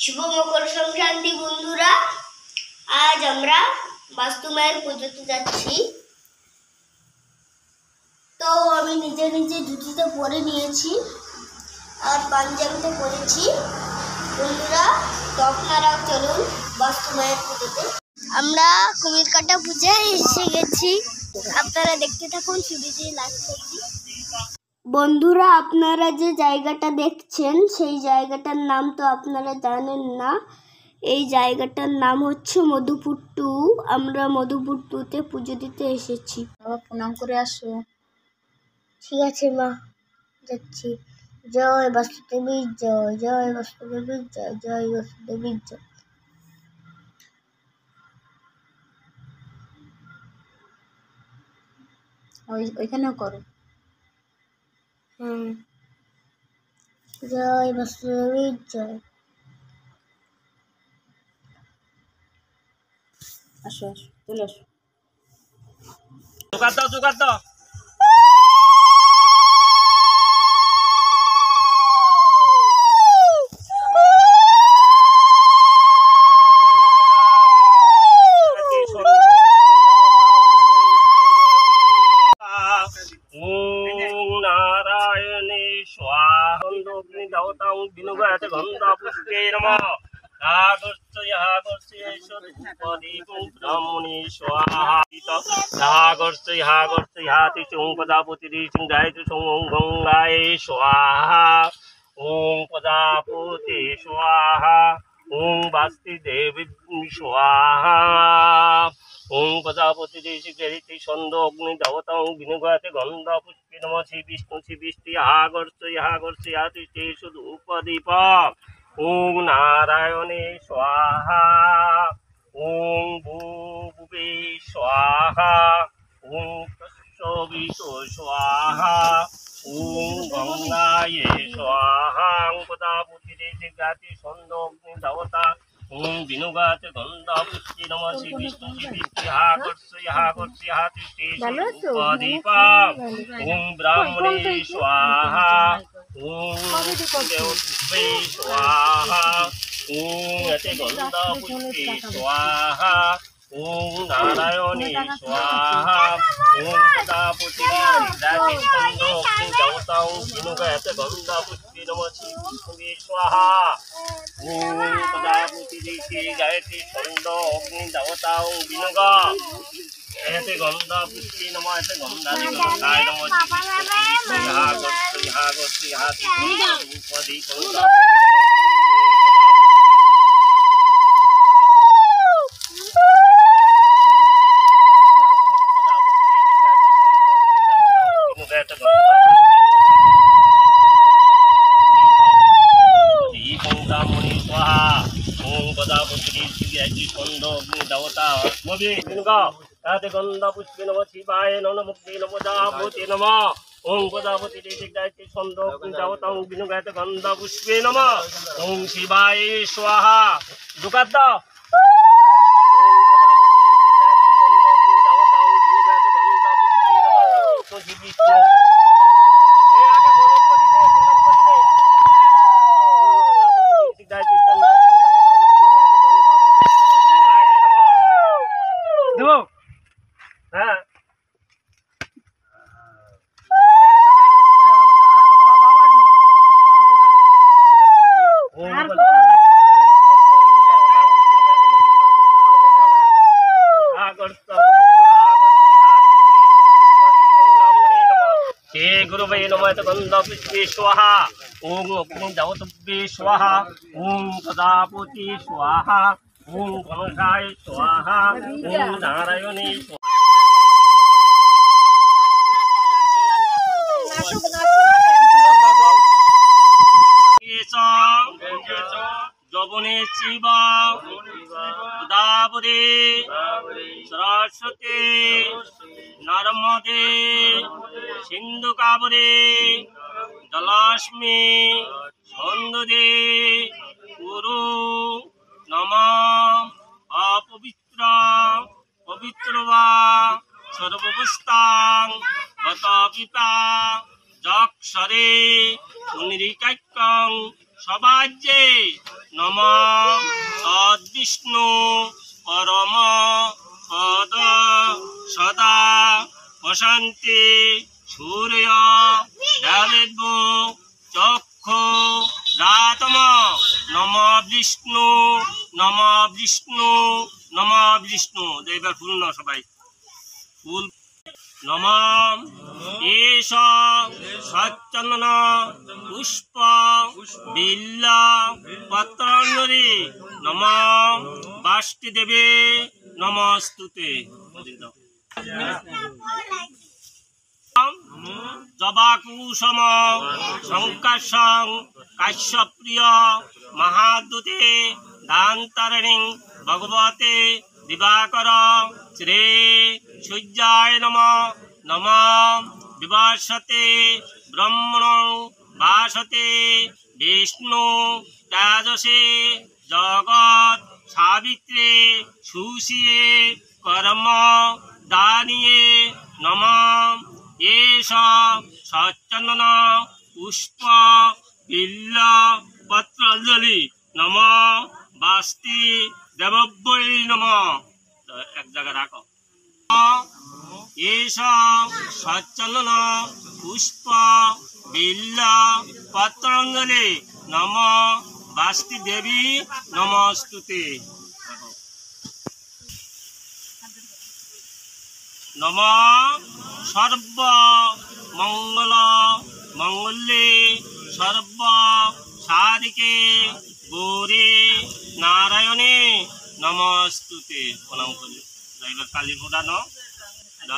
শুভ মকর সংক্রান্তি বন্ধুরা। আজ আমরা বাস্তু মায়ের পুজোতে যাচ্ছি। তো আমি নিজে নিজে ধুতিতে পরে নিয়েছি আর পাঞ্জাবিতে পরেছি বন্ধুরা। তো আপনারাও চলুন বাস্তু মায়ের পুজোতে। আমরা কুমিরকাটা পূজায় এসে গেছি, আপনারা দেখতে থাকুন। ছবিতে লাইক করছি বন্ধুরা। আপনারা যে জায়গাটা দেখছেন সেই জায়গাটার নাম তো আপনারা জানেন না। এই জায়গাটার নাম হচ্ছে মধুপুর 2। আমরা মধুপুর 2-তে পুজো দিতে এসেছি। বাবা প্রণাম করে আসো। ঠিক আছে মা, যাচ্ছি। জয় বাসুদেবীর জয়, জয় বাসুদেবীর জয়, জয় বাসুদেবীর জয়। ওইখানেও করো। জয় বাসুদেবীর জয়। আসো আসো, চলে আসো। জোগাড় দাও। নারায়ণে স্বাহা দেবতাং বিনুগাতে গন্ধা পুষ্পে নমঃ। ব্রাহ্মণী স্বাহা হাতি প্রজাপতি গায়ত্রী গঙ্গায় স্বাহা। ওং প্রজাপতি স্বাহা। ওং বাস্তি দেবী স্বাহা। ওং প্রজাপতি ঋষি ছন্দ অগ্নি দেবতাং বিনুগাতে গন্ধা পুষ্পে নমঃ। শ্রী বিষ্ণু শ্রী বৃষ্টি হাতিষ্ঠেষু ধূপদীপ। ওং নারায়ণে স্বাহা। ওং ভূভুবে স্বাহা। ওং তৎসবিত স্বাহা। ওং গঙ্গায়ে স্বাহা। ওং প্রজাপতি গাতি ছন্দ অগ্নি দেবতা ওং বিনুগাতে গন্ধা পুষ্পে নমঃ। শ্রী বিষ্ণু শ্রী বৃষ্টি হাতিষ্ঠেষু ধূপদীপ। ওং ব্রাহ্মণে স্বাহা। ওং দেবতুভ্যে স্বাহা। ওং এতে গন্ধা পুষ্পে স্বাহা। ওং নারায়ণে স্বাহা। ওং প্রজাপতি গাতি ছন্দ অগ্নি দেবতা ওং বিনুগাতে গন্ধা পুষ্পে নমঃ। শ্রী বিষ্ণুবে স্বাহা। ওং প্রজাপতি গায়ত্রী ছন্দ অগ্নি দেবতা ওং বিনুগা এতে গন্ধা পুষ্পে নমঃ। এতে গন্ধাদি গন্ধায় নমঃ। হাতি ধূপদী গন্ধা ব্রাহ্মণী স্বাহা। ওং প্রজাপতি ছন্দ অগ্নি দেবতা এতে গন্ধা পুষ্পে নমঃ। শিবায় নমঃ প্রজাপতি নমঃ। ওং প্রজাপতি গায়ত্রী ছন্দ অগ্নি দেবতা ওং বিনুগাতে গন্ধা পুষ্পে নমঃ। ওং শিবায় স্বাহা। জোগাড় দাও। ওং প্রজাপতি গায়ত্রী ছন্দ অগ্নি দেবতা ওং বিনুগাতে গন্ধা পুষ্পে নমঃ। শ্রী বিষ্ণু এই আগে প্রণাম করি নে। ওং প্রজাপতি গায়ত্রী ছন্দ অগ্নি দেবতা ওং বিনুগাতে গন্ধা পুষ্পে নমঃ। শিবায় নমঃ। দেবো হ্যাঁ। गुरुवे नमः। गंधा पुष्पे स्वाहा। ओं अग्नि देवतुभ्ये स्वाहा। ओं प्रजापति स्वाहा। ओं गणेशाय स्वाहा। ओं नारायणे जवने शिव गोदावरी सरस्वती नर्मदे सिंधु कावेरी जलास्मि छंददे गुरु नमः। अपवित्र पवित्र वा सर्ववस्थां गता पिता जक्षरे पुनरिकाक्यं সবাজ্যে নম তদ্বিষ্ণু পরম পদ সদা প্রশান্তি সূর্য দেবেব চক্ষু রাতম নম বিষ্ণু নম বিষ্ণু নম বিষ্ণু। এবার ফুল না সবাই ফুল নম এষ সচ্চন্দন পুষ্প বিল্ল পত্রাঞ্জলি নম বাষ্টি দেবে নমস্তুতে। জবাকুসম সংকাশং কাশ্যপ্রিয় মহাদূতে দান্তারিণী ভগবতে দিবাকর শ্রী সূর্যায় নম নম বিভাসতে ব্রহ্মণ ভাসতে বিষ্ণু তেজসে জগৎ সাবিত্রে সুশিয়ে কর্ম দানিয়ে নম এষ সচ্চন্দন পুষ্প বিল্ল পত্রাঞ্জলি নম বাস্তি দেবব্যই নম। এক জায়গায় রাখো। এষ সচ্চন্দন পুষ্প বিল্ল পত্রাঞ্জলি নম বাস্তি দেবী নমস্তুতে। নম সর্ব মঙ্গল মঙ্গলে সর্ব সাধিকে গৌরী নারায়ণে নমস্তুতে। প্রণাম করি। এবার কালী ফোটা ন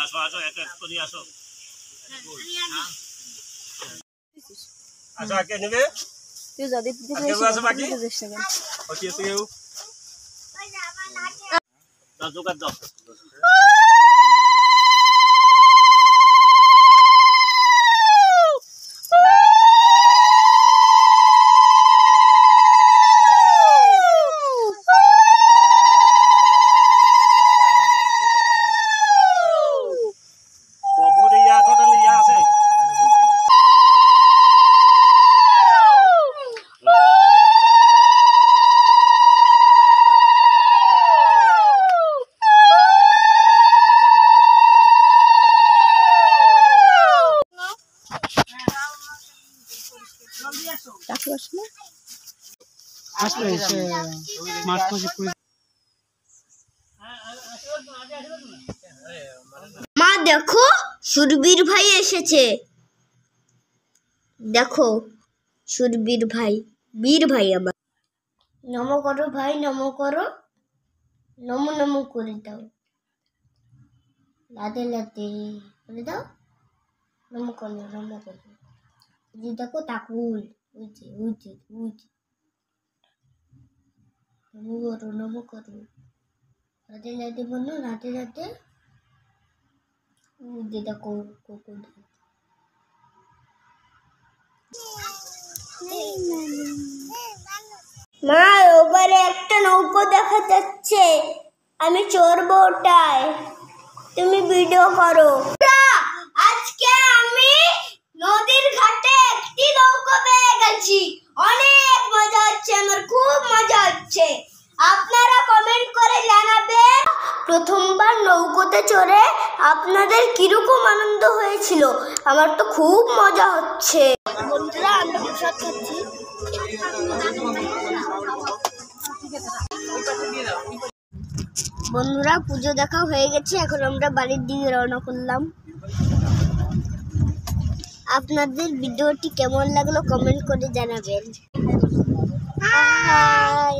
আসো আসো এক এক করে আসো। আচ্ছা কে নেবে? তুই যদি আসো বাকি জোগাড় দাও। মা দেখো সুরবীর ভাই এসেছে। দেখো সুরবীর ভাই, বীর ভাই আমার। নম করো ভাই, নম করো, নম নম করে দাও, লাদে লাদে করে দাও, নম করো নম করো। দেখো তাকুল উঠে উঠে উঠে নম করো নম করো, লাদে লাদে বলো, লাদে লাদে দেখো কুকুর। মা ওপারে একটা নৌকো দেখা যাচ্ছে, আমি চড়বো ওটায়, তুমি ভিডিও করো। আজকে আমি নদীর ঘাটে একটি নৌকো পেয়ে গেছি, অনেক মজা হচ্ছে, আমার খুব মজা হচ্ছে। আপনারা কমেন্ট করে জানাবেন প্রথমবার নৌকোতে চড়ে আপনাদের কিরকম আনন্দ হয়েছিল। আমার তো খুব মজা হচ্ছে। বন্ধুরা আমরা প্রসাদ খাচ্ছি। বন্ধুরা পুজো দেখা হয়ে গেছে, এখন আমরা বাড়ির দিকে রওনা করলাম। আপনাদের ভিডিওটি কেমন লাগলো কমেন্ট করে জানাবেন। বাই।